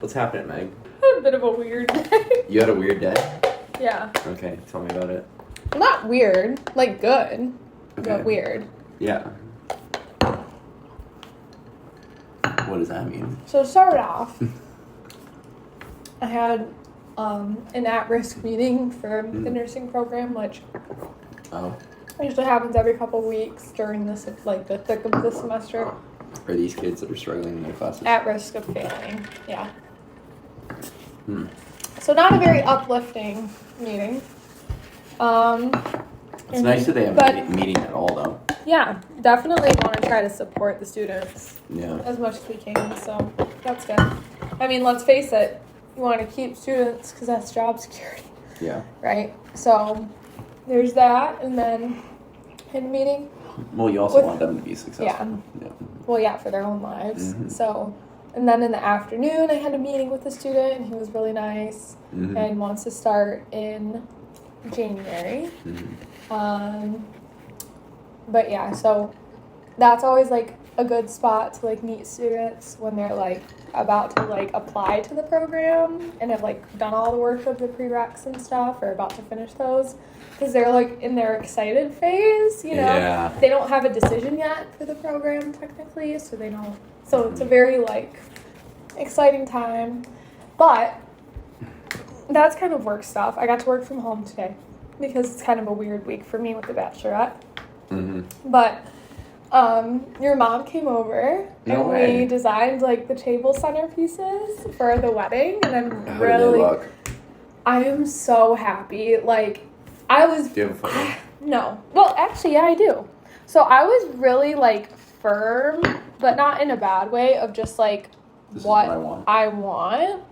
What's happening, Meg? I had a bit of a weird day. You had a weird day? Yeah. Okay, tell me about it. Not weird. Like, good. Okay. But weird. Yeah. What does that mean? So to start off, I had an at-risk meeting for the nursing program, which usually happens every couple weeks during this, like, the thick of the semester. Are these kids that are struggling in their classes? At risk of failing, yeah. So not a very uplifting meeting. It's nice that they have a meeting at all, though. Yeah, definitely want to try to support the students as much as we can, so that's good. I mean, let's face it, you want to keep students because that's job security. Yeah. Right? So there's that, and then in a meeting. Well, you also want them to be successful. Yeah. Well, yeah, for their own lives. So, and then in the afternoon, I had a meeting with a student, and he was really nice and wants to start in January. But yeah, so that's always like a good spot to like meet students when they're like about to like apply to the program and have like done all the work of the prereqs and stuff or about to finish those, because they're like in their excited phase, you know. They don't have a decision yet for the program technically, so they don't, so it's a very like exciting time. But that's kind of work stuff. I got to work from home today because it's kind of a weird week for me with the bachelorette. But your mom came over and we designed like the table centerpieces for the wedding, and I'm How did they look? I am so happy. Like I was. Do you have a photo? No. Well, actually, yeah, I do. So I was really like firm, but not in a bad way, of just like what I want.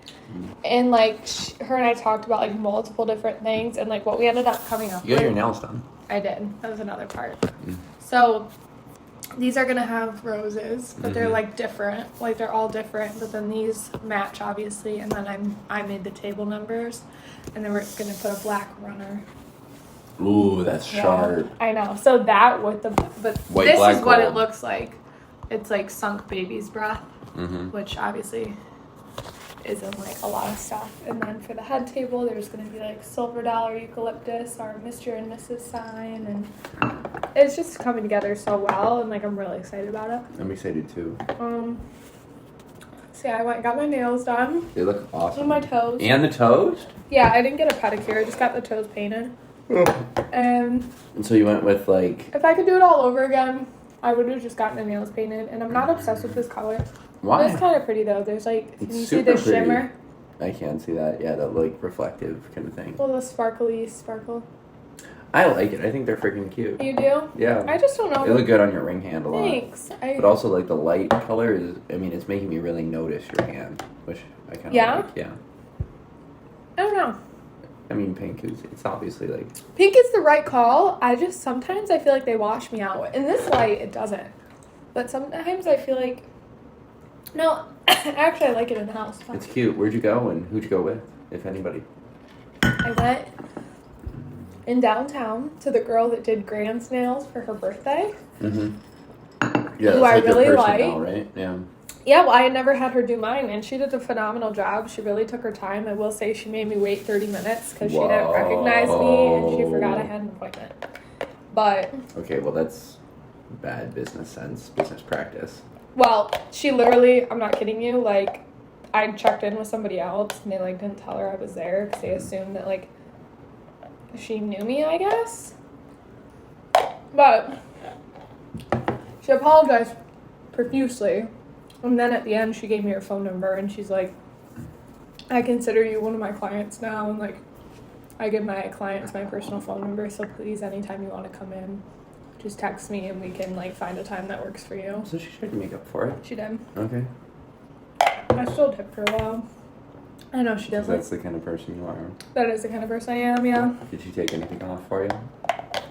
And like her and I talked about like multiple different things, and like what we ended up coming up with. You got your nails done. I did. That was another part. So these are gonna have roses, but they're like different. Like they're all different, but then these match obviously. And then I made the table numbers, and then we're gonna put a black runner. Ooh, that's sharp. I know. So that with the but White, this black, is what gold. it looks like. It's like sunk baby's breath, which obviously isn't like a lot of stuff. And then for the head table, there's going to be like silver dollar eucalyptus, our Mr. and Mrs. sign, and it's just coming together so well, and like I'm really excited about it. I'm excited too. So yeah, I went and got my nails done. They look awesome. And my toes. And the toes? Yeah, I didn't get a pedicure. I just got the toes painted. And so you went with like... If I could do it all over again, I would have just gotten the nails painted. And I'm not obsessed with this color. Why? It's kind of pretty though. There's like, can you see the pretty. shimmer? I can't see that. Yeah, that like reflective kind of thing. Well, the sparkle. I like it. I think they're freaking cute. You do? Yeah. I just don't know. They look good on your ring hand a lot. Thanks. But also like the light color is, I mean, it's making me really notice your hand, which I kind of like. Yeah? I don't know. I mean, pink is, it's obviously like... Pink is the right call. Sometimes I feel like they wash me out. In this light, it doesn't. But sometimes I feel like... No, actually I like it in the house. It's cute. Where'd you go and who'd you go with, if anybody? I went in downtown to the girl that did Grand's nails for her birthday. Yeah, who that's I like really your person like. now, right? Yeah. Yeah, well, I had never had her do mine, and she did a phenomenal job. She really took her time. I will say she made me wait 30 minutes because she didn't recognize me, and she forgot I had an appointment. But... Okay, well, that's bad business sense, business practice. Well, she literally, I'm not kidding you, like, I checked in with somebody else, and they, like, didn't tell her I was there because they assumed that, like, she knew me, I guess. But she apologized profusely. And then at the end, she gave me her phone number, and she's like, I consider you one of my clients now, and, like, I give my clients my personal phone number, so please, anytime you want to come in, just text me, and we can, like, find a time that works for you. So she tried to make up for it? She did. Okay. I still tipped her well. I know she doesn't. That's the kind of person you are. That is the kind of person I am, yeah. Did she take anything off for you?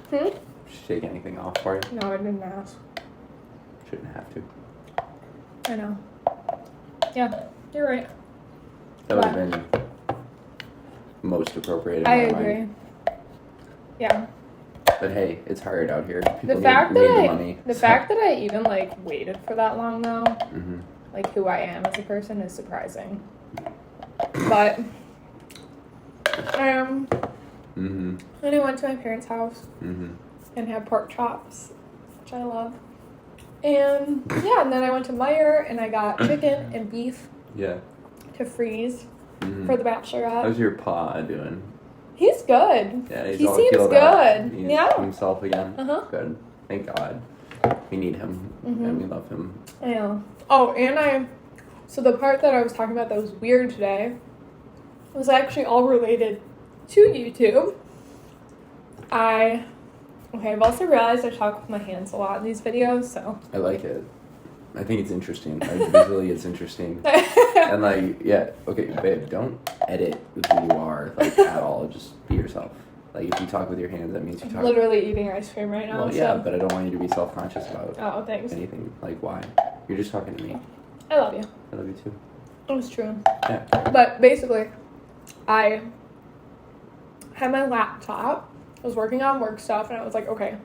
Did she take anything off for you? No, I didn't ask. Shouldn't have to. I know. Yeah, you're right. That would have been most appropriate in I my agree. mind. Yeah. But hey, it's hard out here. People The need fact the that money. I even, like, waited for that long, though, like, who I am as a person is surprising. But, Mm-hmm. then I went to my parents' house Mm-hmm. and had pork chops, which I love. And, yeah, and then I went to Meijer and I got chicken and beef Yeah. to freeze Mm-hmm. for the bachelorette. How's your pa doing? He's good. Yeah, he's He all seems healed good. up. He's Yeah. himself again. Uh-huh. Good. Thank God. We need him, Mm-hmm. and we love him. I know. Oh, and so the part that I was talking about that was weird today was actually all related to YouTube. I've also realized I talk with my hands a lot in these videos, so. I like it. I think it's interesting. Like, visually, it's interesting. And like, yeah, okay, babe, don't edit who you are, like, at all. Just be yourself. Like, if you talk with your hands, that means you talk. I'm literally eating ice cream right now. Well, yeah, but I don't want you to be self-conscious about thanks. anything. Like, why? You're just talking to me. I love you. I love you too. It's true. Yeah. But basically, I had my laptop. I was working on work stuff, and I was like, okay,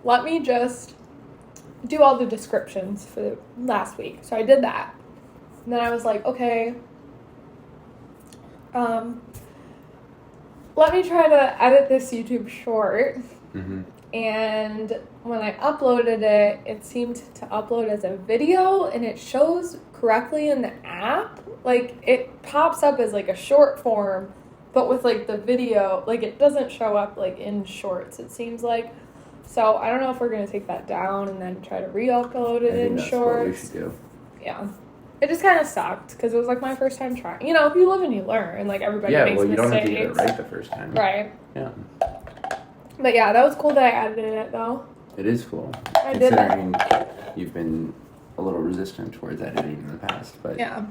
let me just do all the descriptions for last week. So I did that. And then I was like, okay, let me try to edit this YouTube short. Mm-hmm. And when I uploaded it, it seemed to upload as a video, and it shows correctly in the app. Like, it pops up as like a short form, but with like the video, like it doesn't show up like in shorts, it seems like. So I don't know if we're gonna take that down and then try to re-upload it in that's shorts. what we should do. Yeah. It just kind of sucked because it was like my first time trying. You know, if you live and you learn, like everybody makes mistakes. Yeah, well, you don't have to get it right the first time. Right. Yeah. But yeah, that was cool that I edited it though. It is cool. I did that. Considering you've been a little resistant towards editing in the past, but Yeah.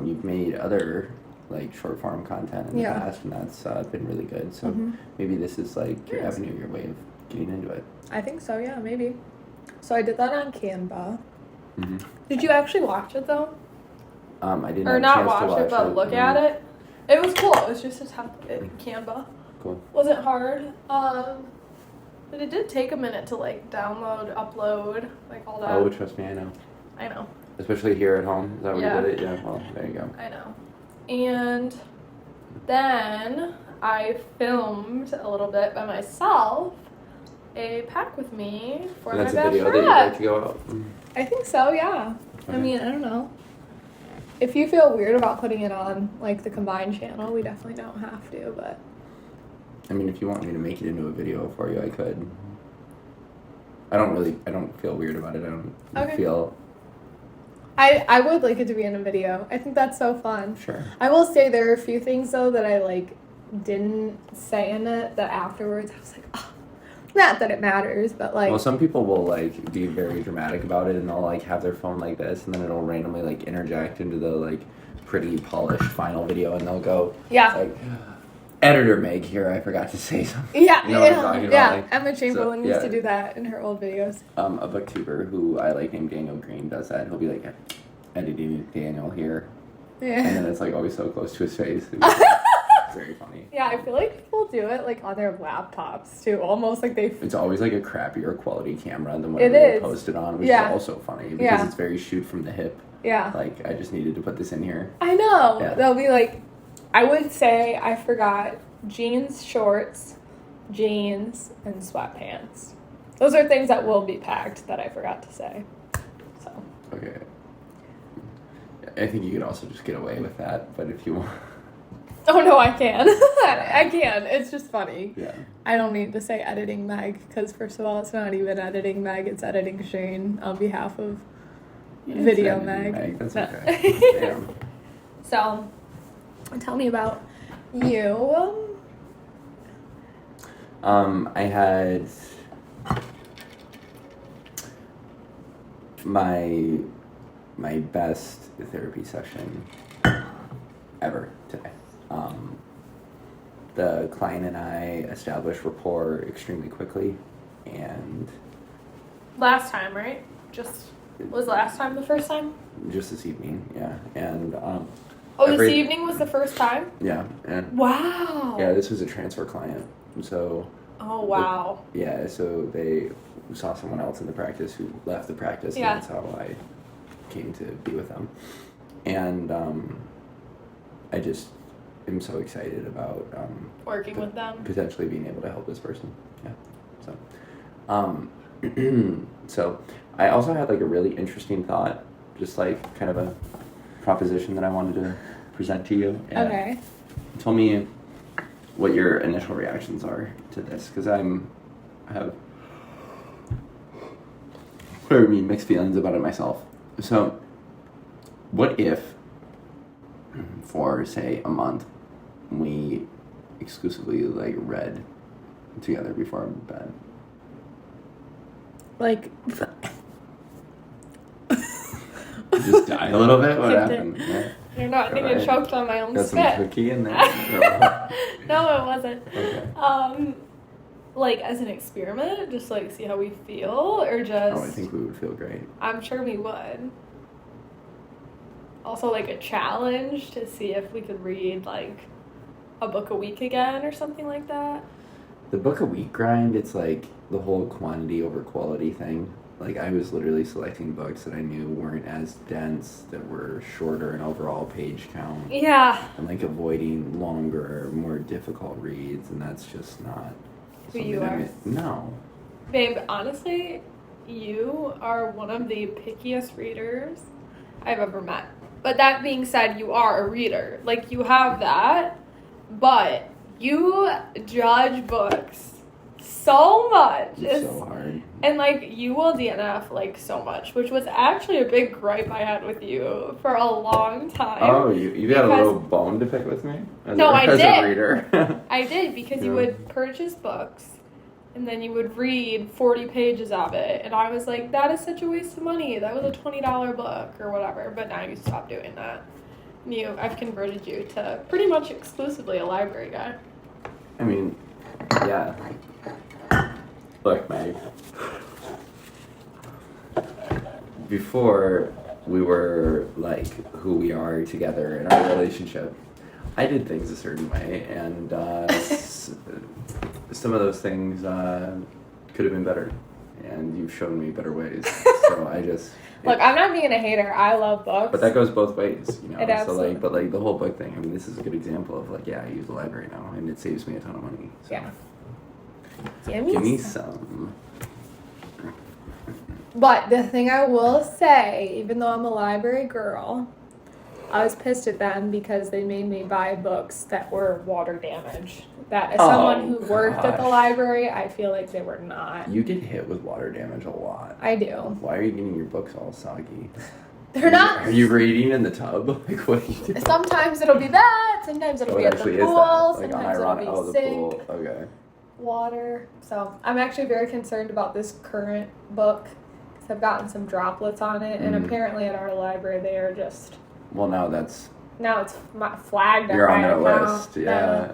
You've made other like short form content in the past, and that's been really good. So maybe this is like your avenue, your way of getting into it. I think so, yeah, maybe. So I did that on Canva. Mm-hmm. Did you actually watch it though? I didn't Or have a not chance watch to watch it, but look at it. It was cool. It was just a template in Canva. Cool. Wasn't hard. But it did take a minute to like download, upload, like all that. Oh, trust me, I know. I know. Especially here at home. Is that where Yeah. you did it? Yeah, well, there you go. I know. And then I filmed a little bit by myself a pack with me for And my that's a video that you'd bachelorette. like to go out. I think so, yeah. I Okay. mean, I don't know. If you feel weird about putting it on like the combined channel, we definitely don't have to, but I mean, if you want me to make it into a video for you, I could. I don't feel weird about it. I don't Okay. feel. I would like it to be in a video. I think that's so fun. Sure. I will say there are a few things though that I like didn't say in it that afterwards I was like, oh, not that it matters, but like Well, some people will like be very dramatic about it, and they'll like have their phone like this, and then it'll randomly like interject into the like pretty polished final video, and they'll go yeah. like, "Editor Meg here, I forgot to say something." Yeah, You know what I'm talking yeah. about, like, Emma Chamberlain used yeah. to do that in her old videos. A booktuber who I like named Daniel Green does that. He'll be like, "Editing Daniel here," and Yeah. then it's like always so close to his face. It's very funny. Yeah, I feel like people do it like on their laptops too, almost like they. It's always like a crappier quality camera than whatever It they is. post it on, which Yeah. is also funny because Yeah. it's very shoot from the hip. Yeah. Like, I just needed to put this in here. I know. Yeah. They'll be like, I would say I forgot jeans, shorts, jeans, and sweatpants. Those are things that will be packed that I forgot to say. So. Okay. I think you could also just get away with that, but if you want. Oh no, I can. I can. It's just funny. Yeah. I don't need to say editing Meg because first of all, it's not even editing Meg. It's editing Shane on behalf of Video It's editing Meg. That's No. okay. Damn. So, tell me about you. I had my best therapy session ever today. The client and I established rapport extremely quickly, and Last time, right? Was last time the first time? just this evening, yeah, and Oh, this evening was the first time? yeah, and Wow. yeah, this was a transfer client, so Oh, wow. yeah, so they saw someone else in the practice who left the practice, Yeah. and that's how I came to be with them. And I just am so excited about working with them. potentially being able to help this person. Yeah. So I also had like a really interesting thought, just like kind of a proposition that I wanted to present to you. And Okay. tell me what your initial reactions are to this, because I have mixed feelings about it myself. So what if for say a month we exclusively like read together before bed? Like, Just die a little bit? What Kicked it. happened? Yeah. you're not Go going to ahead. choke on my own Got some spit. cookie in there? No, it wasn't. Okay. Like as an experiment, just like see how we feel, or just. Oh, I think we would feel great. I'm sure we would. Also, like a challenge to see if we could read like a book a week again or something like that. The book a week grind, it's like the whole quantity over quality thing. Like I was literally selecting books that I knew weren't as dense, that were shorter in overall page count. Yeah. And like avoiding longer, more difficult reads, and that's just not Who you something are. No. Babe, honestly, you are one of the pickiest readers I've ever met. But that being said, you are a reader. Like, you have that, but you judge books so much. It's so hard. And, like, you will DNF, like, so much, which was actually a big gripe I had with you for a long time. Oh, you got a Because- little bone to pick with me? No, I as did. a reader. I did, because you Yeah. would purchase books, and then you would read 40 pages of it, and I was like, that is such a waste of money. That was a $20 book, or whatever, but now you stopped doing that. I've converted you to pretty much exclusively a library guy. I mean, yeah. Look, Meg. Before we were like who we are together in our relationship, I did things a certain way, and some of those things could have been better, and you've shown me better ways. So I just Look, I'm not being a hater. I love books. But that goes both ways, you know. It So absolutely- like, but like the whole book thing. I mean, this is a good example of like, yeah, I use the library now, and it saves me a ton of money. So. Yeah. Give me some. But the thing I will say, even though I'm a library girl, I was pissed at them because they made me buy books that were water damaged. That as someone who worked at the gosh. library, I feel like they were not. You get hit with water damage a lot. I do. Why are you getting your books all soggy? They're not. Are you reading in the tub? Like, what are you doing? Sometimes it'll be that. Sometimes it'll be at the actually pool. Like Sometimes ironic. it'll be Oh, the sink, pool. Okay. water. So I'm actually very concerned about this current book because I've gotten some droplets on it, and apparently at our library they are just. Well, now that's Now it's flagged. you're at on my their account. list. Yeah.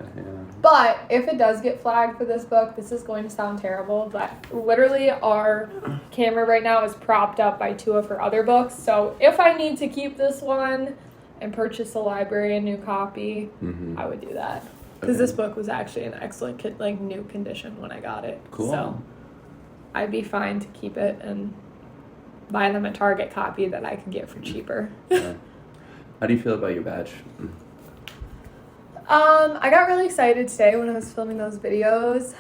But if it does get flagged for this book, this is going to sound terrible, but literally our camera right now is propped up by two of her other books. So if I need to keep this one and purchase the library a new copy, Mm-hmm. I would do that. Because this book was actually in excellent, new condition when I got it. Cool. So I'd be fine to keep it and buy them a Target copy that I could get for cheaper. Yeah. How do you feel about your batch? I got really excited today when I was filming those videos.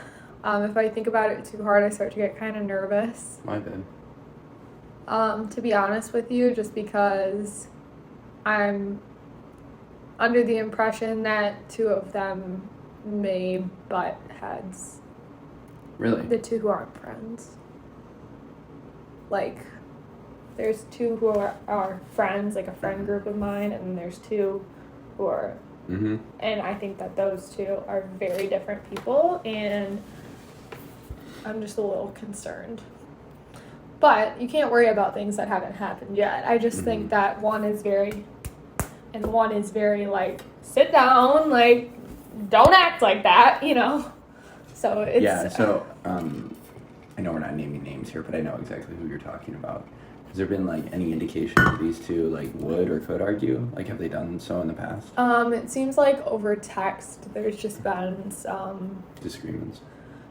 If I think about it too hard, I start to get kind of nervous. My bad. To be honest with you, just because I'm under the impression that two of them may butt heads. Really? The two who aren't friends. Like, there's two who are friends, like a friend group of mine, and then there's two who are. Mm-hmm. And I think that those two are very different people, and I'm just a little concerned. But you can't worry about things that haven't happened yet. I just think that one is very, like, sit down, like, don't act like that, you know? So it's... Yeah, so, I know we're not naming names here, but I know exactly who you're talking about. Has there been, like, any indication that these two, like, would or could argue? Like, have they done so in the past? It seems like over text, there's just been some... Disagreements?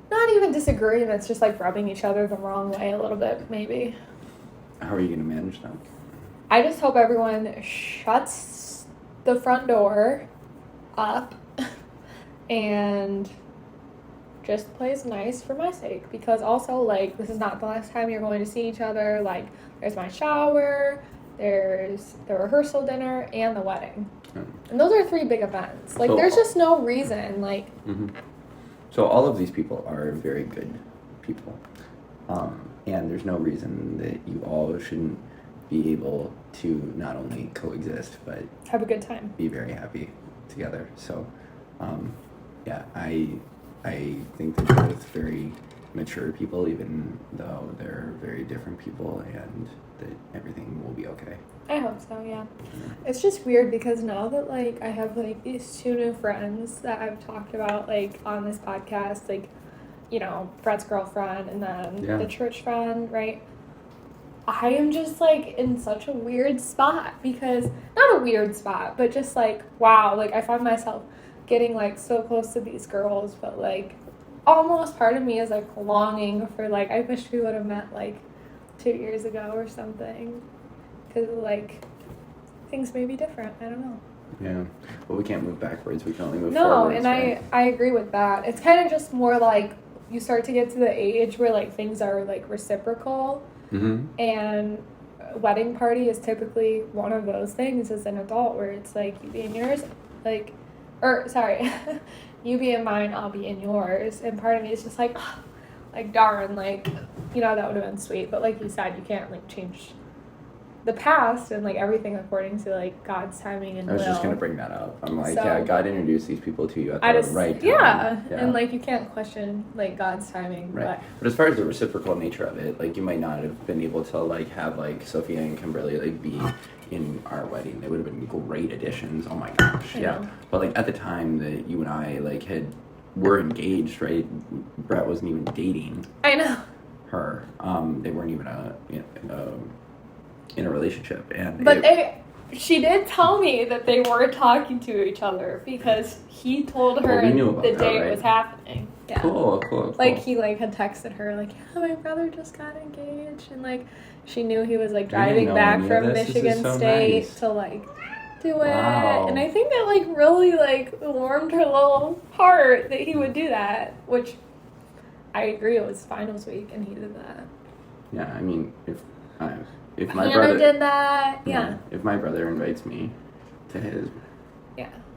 Not even disagreements, just, like, rubbing each other the wrong way a little bit, maybe. How are you going to manage that? I just hope everyone shuts the front door up and just plays nice for my sake, because also, like, this is not the last time you're going to see each other. Like, there's my shower, there's the rehearsal dinner, and the wedding. And those are 3 big events. Like, there's just no reason, like... So all of these people are very good people. And there's no reason that you all shouldn't be able to not only coexist, but... have a good time. Be very happy together. So, yeah, I think that they're both very mature people, even though they're very different people, and that everything will be okay. I hope so, yeah. It's just weird because now that, like, I have, like, these 2 new friends that I've talked about, like, on this podcast, like, you know, Fred's girlfriend and then the church friend, right? I am just, like, in such a weird spot because, not a weird spot, but just, like, wow, like, I find myself getting, like, so close to these girls, but, like, almost part of me is, like, longing for, like, I wish we would have met, like, 2 years ago or something. Because, like, things may be different. I don't know. Yeah. Well, we can't move backwards. We can only move forwards. No, and right? I agree with that. It's kind of just more like you start to get to the age where, like, things are, like, reciprocal. And a wedding party is typically one of those things as an adult where it's, like, you be in yours, like, or, sorry, you be in mine, I'll be in yours. And part of me is just like darn, like, you know, that would have been sweet. But like you said, you can't, like, change the past and, like, everything according to, like, God's timing and I was will. just going to bring that up. I'm like, So, yeah, God introduced these people to you at the right time. Yeah, and, like, you can't question, like, God's timing. Right. But as far as the reciprocal nature of it, like, you might not have been able to, like, have, like, Sophia and Kimberly, like, be in our wedding. They would have been great additions. Oh, my gosh. Yeah. But, like, at the time that you and I, like, were engaged, right? Brett wasn't even dating. I know. Her. They weren't even in a relationship, but she did tell me that they were talking to each other because he told her the day it was happening. Yeah. Cool. Like, he, like, had texted her, like, yeah, my brother just got engaged, and, like, she knew he was, like, driving back from Michigan State to, like, do it. Wow. And I think that, like, really, like, warmed her little heart that he would do that, which I agree, it was finals week and he did that. Yeah, I mean, if my Hannah brother did that, yeah. If my brother invites me to his,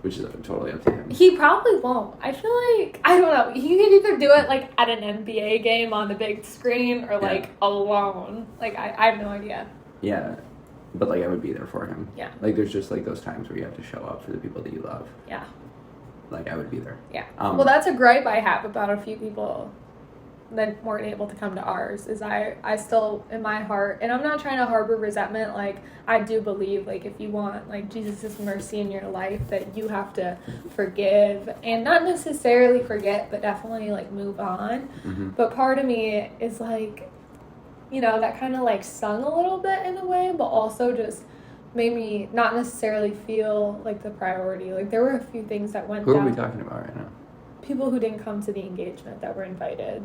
which is totally up to him. He probably won't. I feel like, I don't know, he could either do it, like, at an NBA game on the big screen or, like, alone. Like, I have no idea. Yeah, but, like, I would be there for him. Yeah. Like, there's just, like, those times where you have to show up for the people that you love. Yeah. Like, I would be there. Yeah. Well, that's a gripe I have about a few people that weren't able to come to ours, is I still, in my heart, and I'm not trying to harbor resentment, like, I do believe, like, if you want, like, Jesus' mercy in your life, that you have to forgive, and not necessarily forget, but definitely, like, move on. But part of me is, like, you know, that kind of, like, stung a little bit in a way, but also just made me not necessarily feel like the priority. Like, there were a few things that went down. Who are we talking about right now? People who didn't come to the engagement that were invited.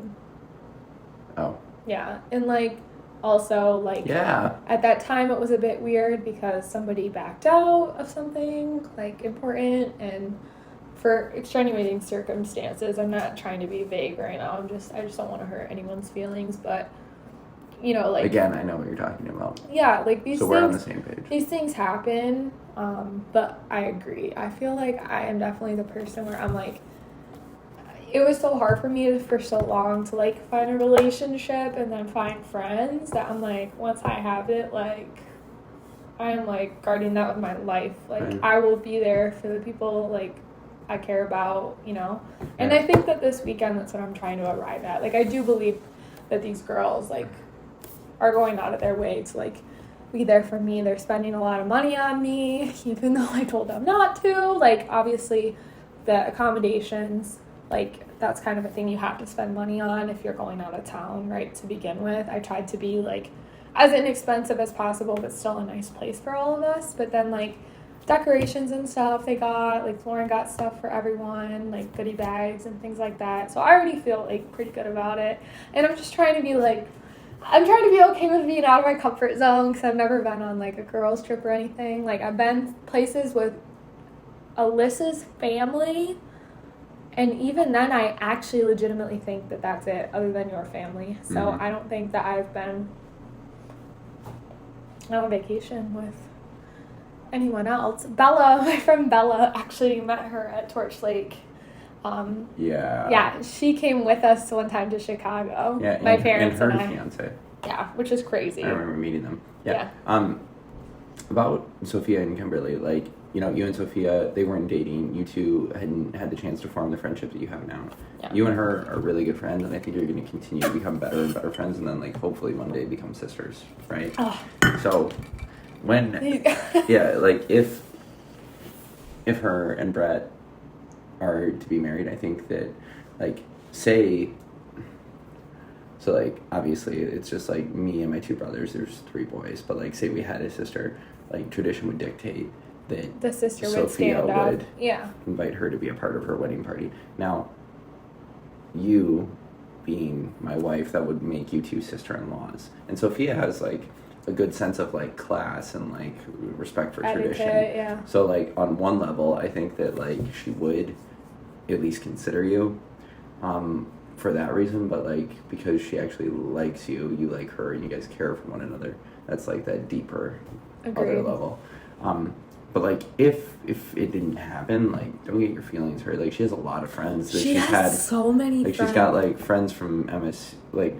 Oh. Yeah, and, like, also, like, at that time it was a bit weird because somebody backed out of something, like, important, and for extenuating circumstances. I'm not trying to be vague right now. I just don't want to hurt anyone's feelings, but, you know, like... Again, I know what you're talking about. Yeah, like, these things... So we're on the same page. These things happen, but I agree. I feel like I am definitely the person where I'm, like... It was so hard for me for so long to, like, find a relationship and then find friends that I'm, like, once I have it, like, I am, like, guarding that with my life. Like, I will be there for the people, like, I care about, you know? And I think that this weekend, that's what I'm trying to arrive at. Like, I do believe that these girls, like, are going out of their way to, like, be there for me. They're spending a lot of money on me, even though I told them not to. Like, obviously, the accommodations... Like, that's kind of a thing you have to spend money on if you're going out of town, right, to begin with. I tried to be, like, as inexpensive as possible, but still a nice place for all of us. But then, like, decorations and stuff they got, like, Lauren got stuff for everyone, like, goodie bags and things like that. So I already feel, like, pretty good about it. And I'm just trying to be, like, I'm trying to be okay with being out of my comfort zone because I've never been on, like, a girls' trip or anything. Like, I've been places with Alyssa's family, and even then I actually legitimately think that that's it, other than your family. So I don't think that I've been on a vacation with anyone else. Bella, my friend Bella, actually met her at Torch Lake. Yeah, she came with us one time to Chicago. Yeah, my parents and and her I. fiance. Yeah, which is crazy. I remember meeting them. Yeah. About Sophia and Kimberly, like, you know, you and Sophia, they weren't dating. You two hadn't had the chance to form the friendship that you have now. Yeah. You and her are really good friends, and I think you're going to continue to become better and better friends, and then, like, hopefully one day become sisters, right? Oh. So, when, like, if her and Brett are to be married, I think that, like, say... So, like, obviously, it's just, like, me and my two brothers. There's 3 boys. But, like, say we had a sister, like, tradition would dictate that the sister Sophia would invite her to be a part of her wedding party. Now, you being my wife, that would make you 2 sister-in-laws. And Sophia has, like, a good sense of, like, class and, like, respect for tradition. Yeah. So, like, on one level, I think that, like, she would at least consider you. For that reason, but, like, because she actually likes you, you like her, and you guys care for one another. That's, like, that deeper other level. But, like, if it didn't happen, like, don't get your feelings hurt. Like, she has a lot of friends that she's had. So many like, friends. She's got, like, friends from MS, like,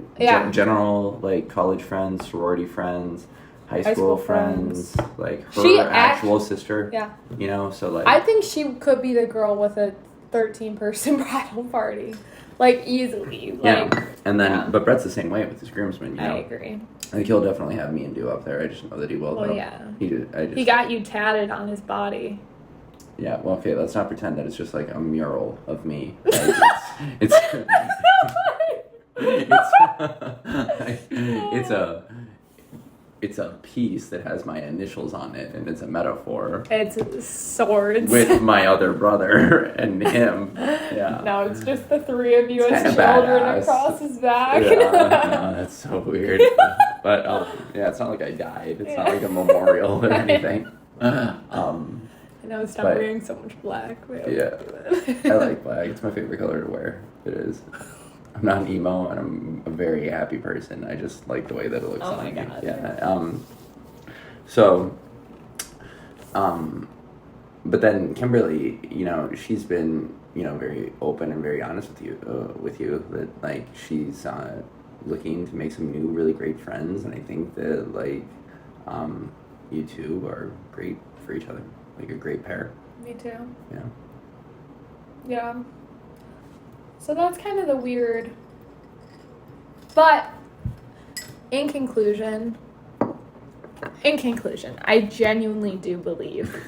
general, like, college friends, sorority friends, high school friends, like, her actual sister. Yeah. You know, so, like... I think she could be the girl with a 13-person bridal party. Like, easily. Like, yeah. And then, but Brett's the same way with his groomsmen, you know? I agree. I think he'll definitely have me and Du up there. I just know that he will. Well, yeah. He got you tatted on his body. Yeah, well, okay, let's not pretend that it's just like a mural of me. Like, it's it's a piece that has my initials on it, and it's a metaphor. It's swords. With my other brother and him. Yeah. No, it's just the 3 of you as children across his back. Yeah, no, that's so weird. But, yeah, it's not like I died. It's not like a memorial or anything. I know, stop wearing so much black. Yeah. I like black. It's my favorite color to wear. It is. I'm not an emo, and I'm a very happy person. I just like the way that it looks on me. God. Yeah. But then Kimberly, you know, she's been, you know, very open and very honest with you that, like, she's looking to make some new, really great friends, and I think that, like, you two are great for each other, like a great pair. Me too. Yeah. Yeah. So that's kind of the weird, but in conclusion, I genuinely do believe,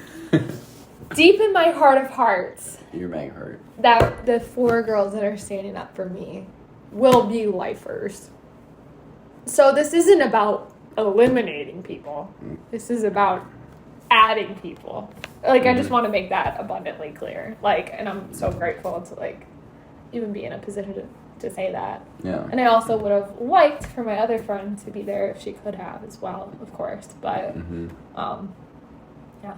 deep in my heart of hearts, your mag heart, that the 4 girls that are standing up for me will be lifers. So this isn't about eliminating people. This is about adding people. Like, I just want to make that abundantly clear. Like, and I'm so grateful to, like, even be in a position to say that. Yeah. And I also would have liked for my other friend to be there if she could have as well, of course. But, yeah.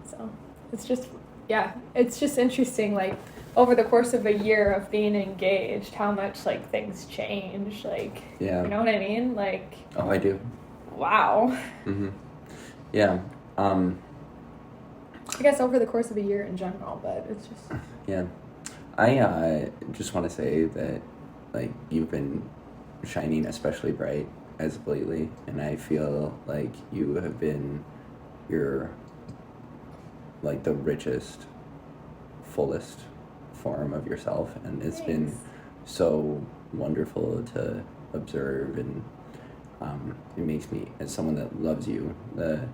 So, it's just interesting, like, over the course of a year of being engaged, how much, like, things change, like, you know what I mean? Like... Oh, I do. Wow. Mm-hmm. Yeah. I guess over the course of a year in general, but it's just... Yeah. I just want to say that, like, you've been shining especially bright as of lately, and I feel like you have been like, the richest, fullest form of yourself, and it's been so wonderful to observe, and it makes me, as someone that loves you, the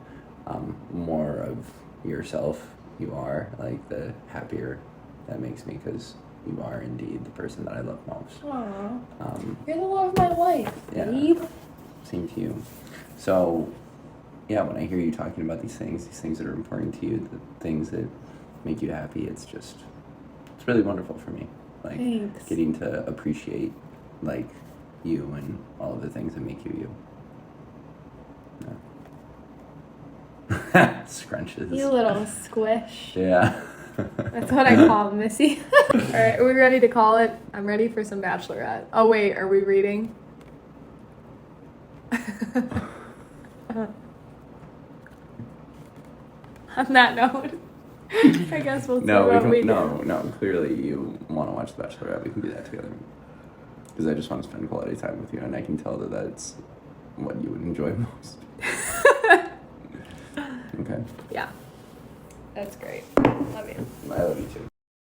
more of yourself you are, like, the happier that makes me, because you are indeed the person that I love most. Aww. You're the love of my life, babe. Same to you. So, yeah, when I hear you talking about these things that are important to you, the things that make you happy, it's really wonderful for me. Like, thanks. Getting to appreciate, like, you and all of the things that make you you. Yeah. Scrunches. You little squish. Yeah. That's what I call Missy. All right, are we ready to call it? I'm ready for some bachelorette. Oh wait, are we reading? On that note, I guess we'll see what we do. No. Clearly, you want to watch The Bachelorette. We can do that together. Because I just want to spend quality time with you, and I can tell that that's what you would enjoy most.